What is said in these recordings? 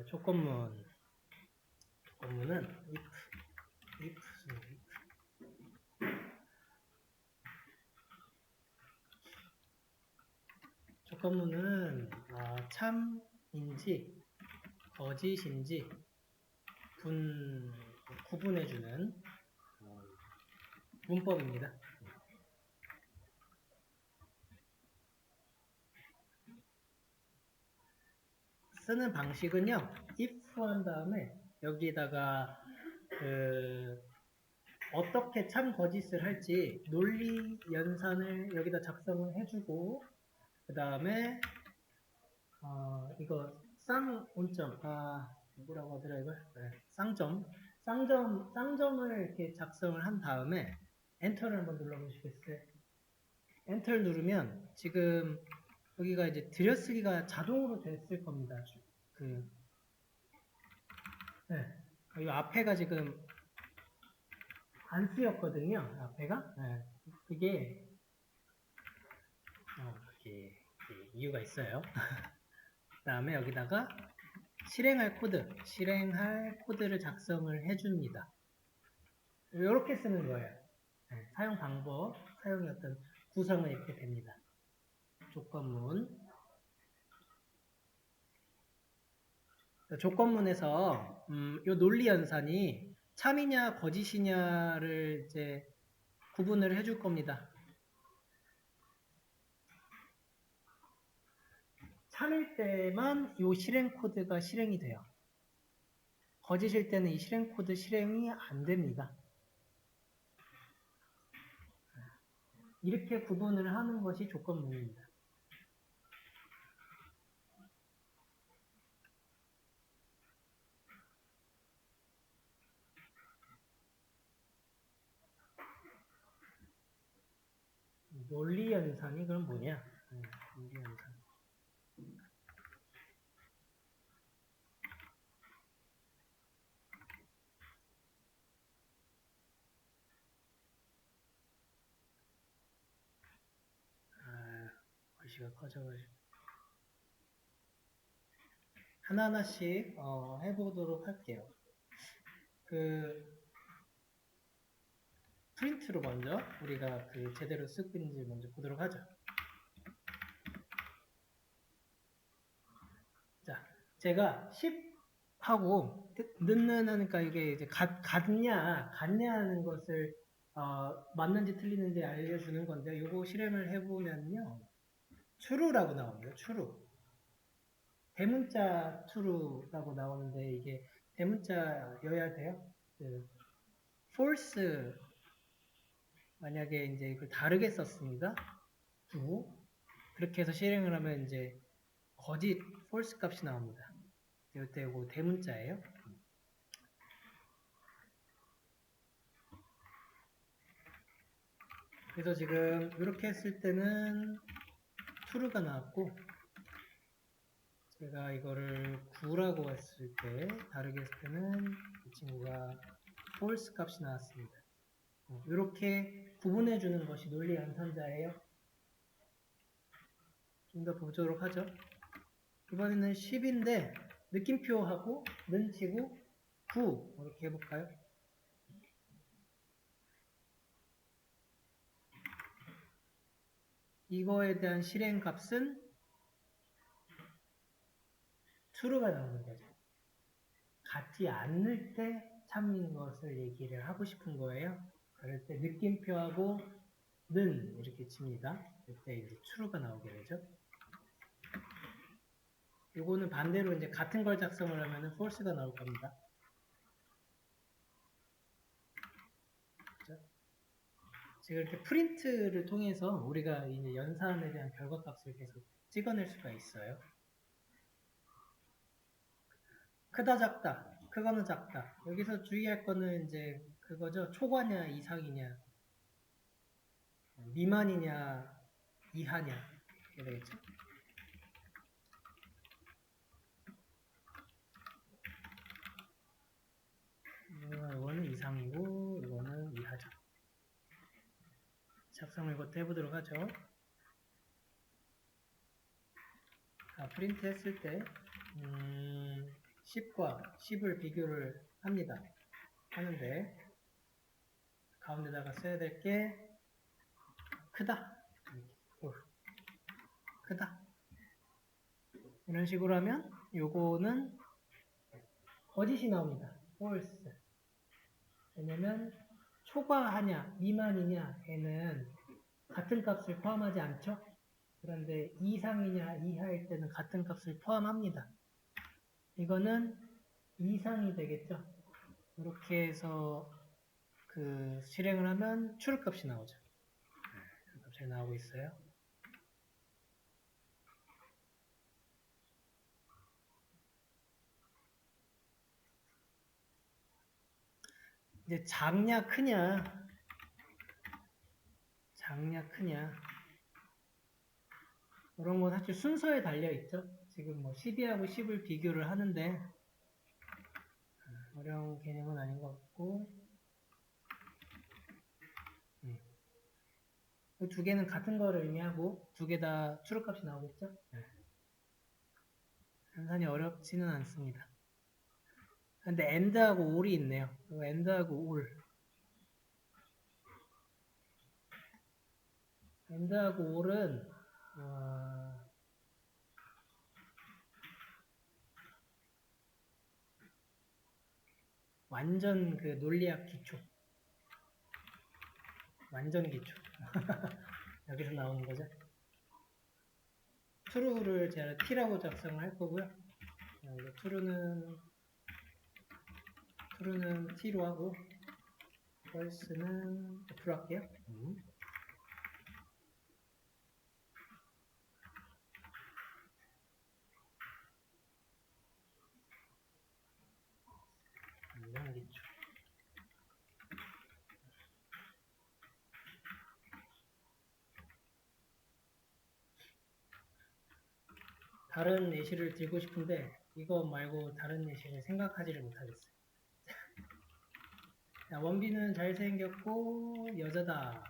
조건문은 if 조건문은 참인지 거짓인지 구분해주는 문법입니다. 쓰는 방식은요, if 한 다음에 여기다가 어떻게 참 거짓을 할지 논리 연산을 여기다 작성을 해주고, 그 다음에 이거 쌍온점 뭐라고 하더라 이걸? 네, 쌍점을 이렇게 작성을 한 다음에 엔터를 한번 눌러보시겠어요? 엔터를 누르면 지금 여기가 이제 들여쓰기가 자동으로 됐을 겁니다. 이 앞에가 지금 안 쓰였거든요. 앞에가. 네. 그게 이유가 있어요. 그 다음에 여기다가 실행할 코드를 작성을 해줍니다. 이렇게 쓰는 거예요. 네. 사용 방법, 사용의 어떤 구성은 이렇게 됩니다. 조건문에서 이 논리 연산이 참이냐 거짓이냐를 이제 구분을 해줄 겁니다. 참일 때만 이 실행 코드가 실행이 돼요. 거짓일 때는 이 실행 코드 실행이 안 됩니다. 이렇게 구분을 하는 것이 조건문입니다. 논리 연산이 그럼 뭐냐? 논리 연산. 글씨가 커져가지고 하나하나씩 해보도록 할게요. 프린트로 먼저 우리가 제대로 쓰고 있는지 먼저 보도록 하죠. 자, 제가 10하고 넣는 하니까 이게 이제 같냐 하는 것을 맞는지 틀리는지 알려주는 건데, 요거 실행을 해보면요, true라고 나옵니다. true. 대문자 true라고 나오는데, 이게 대문자여야 돼요. false, 만약에 이제 이걸 다르게 썼습니다. 그렇게 해서 실행을 하면 이제 거짓 false 값이 나옵니다. 이때 이거 대문자예요. 그래서 지금 이렇게 했을 때는 true가 나왔고, 제가 이거를 9라고 했을 때, 다르게 했을 때는 이 친구가 false 값이 나왔습니다. 이렇게 구분해 주는 것이 논리 연산자예요. 좀 더 보도록 하죠. 이번에는 10인데 느낌표하고 는치고 9 이렇게 해볼까요? 이거에 대한 실행 값은 true가 나오는 거죠. 같지 않을 때 참인 것을 얘기를 하고 싶은 거예요. 그럴 때 느낌표하고 는 이렇게 칩니다. 이때 이제 true가 나오게 되죠. 요거는 반대로 이제 같은 걸 작성을 하면은 false가 나올 겁니다. 그렇죠? 지금 이렇게 프린트를 통해서 우리가 이제 연산에 대한 결과값을 계속 찍어낼 수가 있어요. 크다 작다, 크거나 작다. 여기서 주의할 거는 이제 그거죠. 초과냐 이상이냐, 미만이냐 이하냐, 이렇게 되겠죠. 이거는 이상이고 이거는 이하죠. 작성을 이것도 해보도록 하죠. 자, 프린트 했을 때 10과 10을 비교를 하는데 가운데다가 써야 될 게 크다. 크다. 이런 식으로 하면 요거는 거짓이 나옵니다. false. 왜냐면 초과하냐 미만이냐에는 같은 값을 포함하지 않죠. 그런데 이상이냐 이하일 때는 같은 값을 포함합니다. 이거는 이상이 되겠죠. 이렇게 해서 그 실행을 하면 true 값이 나오죠. true 값이 나오고 있어요. 이제 작냐 크냐 이런 건 사실 순서에 달려 있죠. 지금 뭐 12하고 10을 비교를 하는데 어려운 개념은 아닌 것 같고 두 개는 같은 거를 의미하고 두 개 다 true 값이 나오겠죠. 산산이 어렵지는 않습니다. 근데 and하고 or이 있네요. and하고 or. and하고 or은 완전 그 논리학 기초. 완전 기초. 여기서 나오는 거죠. true를 제가 t라고 작성을 할 거고요. true는 t로 하고 false는 f로 할게요. 완전 기초. 다른 예시를 들고 싶은데 이거 말고 다른 예시를 생각하지를 못하겠어요. 자, 원빈은 잘생겼고 여자다.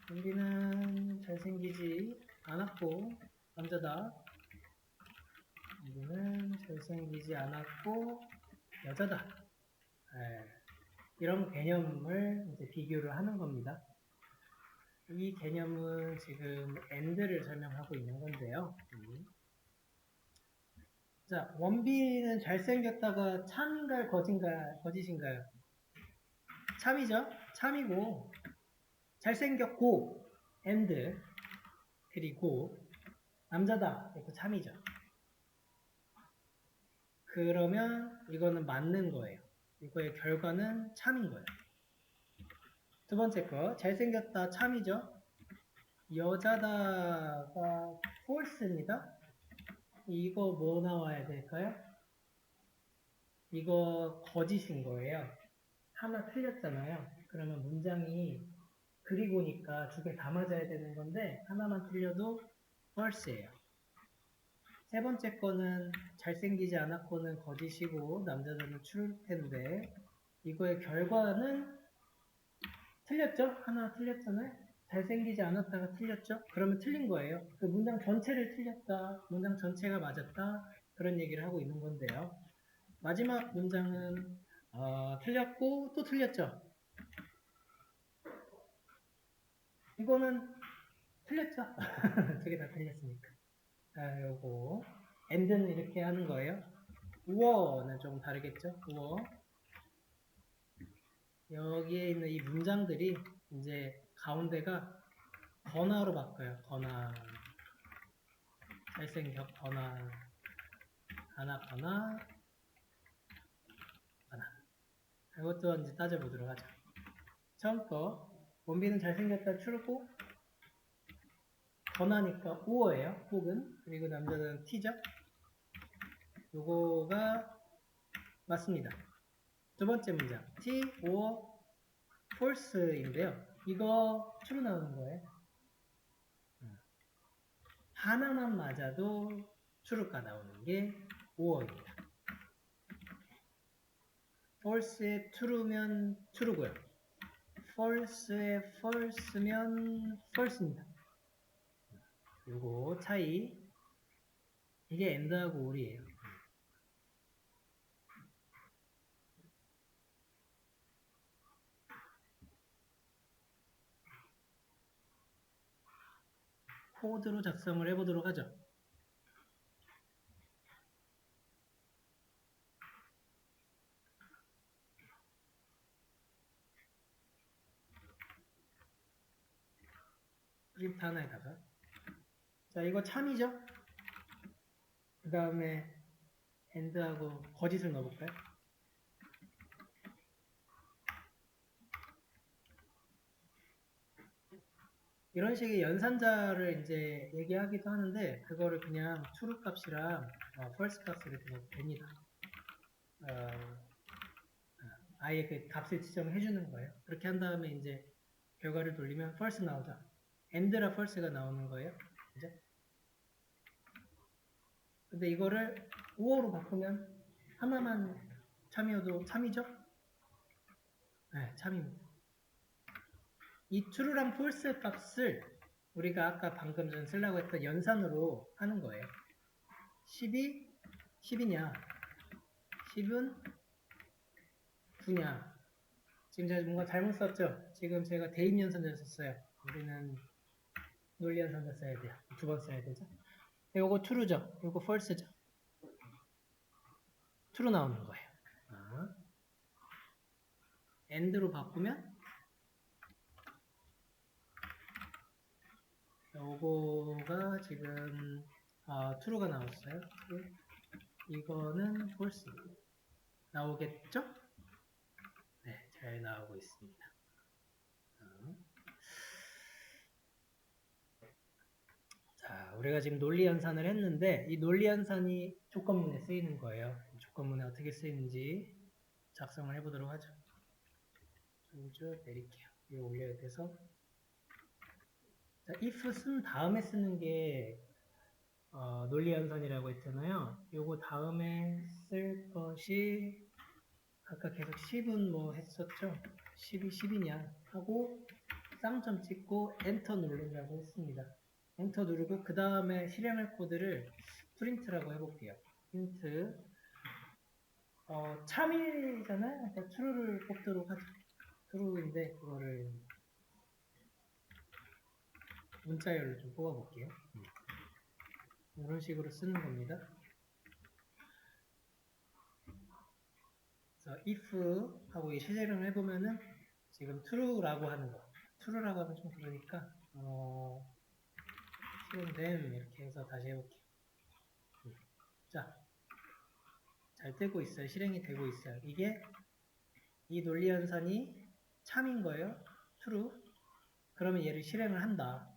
원빈은 잘생기지 않았고 남자다. 원빈은 잘생기지 않았고 여자다. 이런 개념을 이제 비교를 하는 겁니다. 이 개념은 지금 and를 설명하고 있는 건데요. 자, 원빈은 잘생겼다가 참인가요? 거짓인가요? 참이죠? 참이고 잘생겼고 and 그리고 남자다. 이것도 참이죠. 그러면 이거는 맞는 거예요. 이거의 결과는 참인 거예요. 두 번째 거 잘생겼다 참이죠. 여자다가 false입니다. 이거 뭐 나와야 될까요? 이거 거짓인 거예요. 하나 틀렸잖아요. 그러면 문장이 그리고니까 두 개 다 맞아야 되는 건데 하나만 틀려도 false예요. 세 번째 거는 잘생기지 않았고는 거짓이고 남자들은 true일 텐데 이거의 결과는 틀렸죠? 하나 틀렸잖아요. 잘생기지 않았다가 틀렸죠? 그러면 틀린 거예요. 그 문장 전체를 틀렸다, 문장 전체가 맞았다 그런 얘기를 하고 있는 건데요. 마지막 문장은 틀렸고 또 틀렸죠? 이거는 틀렸죠? 두 개 다 틀렸으니까. 요거 and는 이렇게 하는 거예요. 우어는 조금 다르겠죠? 우어. 여기에 있는 이 문장들이 이제 가운데가 거나로 바꿔요. 거나. 잘생겼거나 안았거나 거나. 이것도 이제 따져보도록 하죠. 처음 거 원빈은 잘생겼다 true고 거나니까 우어예요. 혹은 그리고 남자는 t죠. 요거가 맞습니다. 두 번째 문장 t or false인데요. 이거 true 나오는 거예요. 하나만 맞아도 true가 나오는 게 or입니다. false에 true면 true고요. false에 false면 false입니다. 요거 차이 이게 AND하고 OR이에요. 코드로 작성을 해보도록 하죠. 프린트 하나에다가. 자, 이거 참이죠? 그 다음에 AND하고 거짓을 넣어볼까요? 이런 식의 연산자를 이제 얘기하기도 하는데, 그거를 그냥 true 값이랑 false 값을 이렇게 넣어도 됩니다. 아예 그 값을 지정해 주는 거예요. 그렇게 한 다음에 이제 결과를 돌리면 false 나오죠. AND라 false가 나오는 거예요. 그죠? 근데 이거를 5호로 바꾸면 하나만 참이어도 참이죠? 네, 참입니다. 이 true랑 false 값을 우리가 아까 방금 전 쓰려고 했던 연산으로 하는 거예요. 10이 10이냐 10은 9냐. 지금 제가 뭔가 잘못 썼죠? 지금 제가 대입 연산을 썼어요. 우리는 논리 연산을 써야 돼요. 두 번 써야 되죠? 요거 true죠? 요거 false죠? true 나오는 거예요. AND로 바꾸면 요거가 지금 true가 나왔어요. true. 이거는 false 나오겠죠? 네, 잘 나오고 있습니다. 자, 우리가 지금 논리 연산을 했는데 이 논리 연산이 조건문에 쓰이는 거예요. 조건문에 어떻게 쓰이는지 작성을 해보도록 하죠. 좀 쭉 내릴게요. 이거 올려야 돼서. 자, if 쓴 다음에 쓰는 게 논리 연산이라고 했잖아요. 요거 다음에 쓸 것이 아까 계속 10은 뭐 했었죠? 10이 10이냐 하고 쌍점 찍고 엔터 누르라고 했습니다. 엔터 누르고 그 다음에 실행할 코드를 프린트라고 해볼게요. 프린트 참이잖아요. 그러니까 true를 뽑도록 하죠. true인데 그거를 문자열로 좀 뽑아볼게요. 이런 식으로 쓰는 겁니다. 그래서 if 하고 실행을 해보면은 지금 true라고 하는 거. true라고 하면 좀 그러니까 실행됨 이렇게 해서 다시 해볼게요. 자, 잘 되고 있어요. 실행이 되고 있어요. 이게 이 논리 연산이 참인 거예요. true. 그러면 얘를 실행을 한다.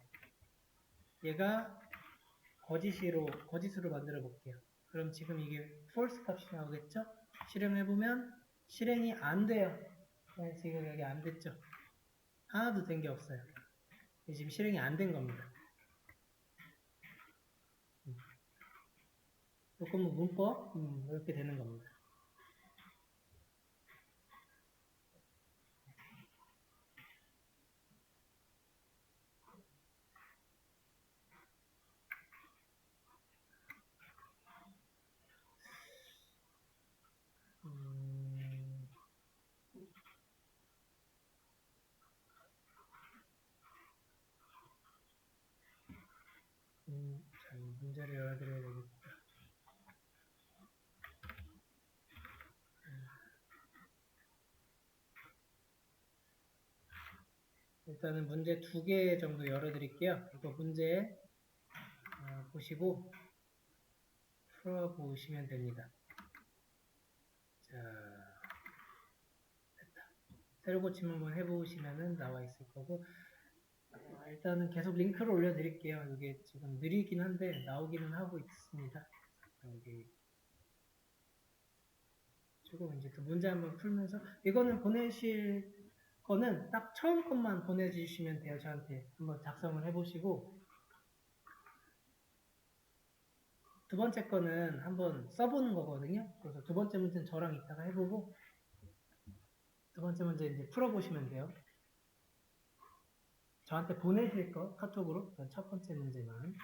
얘가 거짓으로 만들어 볼게요. 그럼 지금 이게 false 값이 나오겠죠? 실행해보면 실행이 안 돼요. 네, 지금 여기 안 됐죠? 하나도 된 게 없어요. 지금 실행이 안 된 겁니다. 조금 문법 이렇게 되는 겁니다. 자, 문제를 열어드려야 되겠다. 일단은 문제 2개 정도 열어드릴게요. 이거 문제 보시고 풀어보시면 됩니다. 자, 됐다. 새로 고침 한번 해보시면은 나와 있을 거고, 일단은 계속 링크를 올려드릴게요. 이게 지금 느리긴 한데 나오기는 하고 있습니다. 여기 조금 이제 그 문제 한번 풀면서 이거는 보내실 거는 딱 처음 것만 보내주시면 돼요. 저한테 한번 작성을 해보시고 두 번째 거는 한번 써보는 거거든요. 그래서 두 번째 문제는 저랑 이따가 해보고 두 번째 문제 이제 풀어보시면 돼요. 저한테 보내실 거 카톡으로 첫 번째 문제만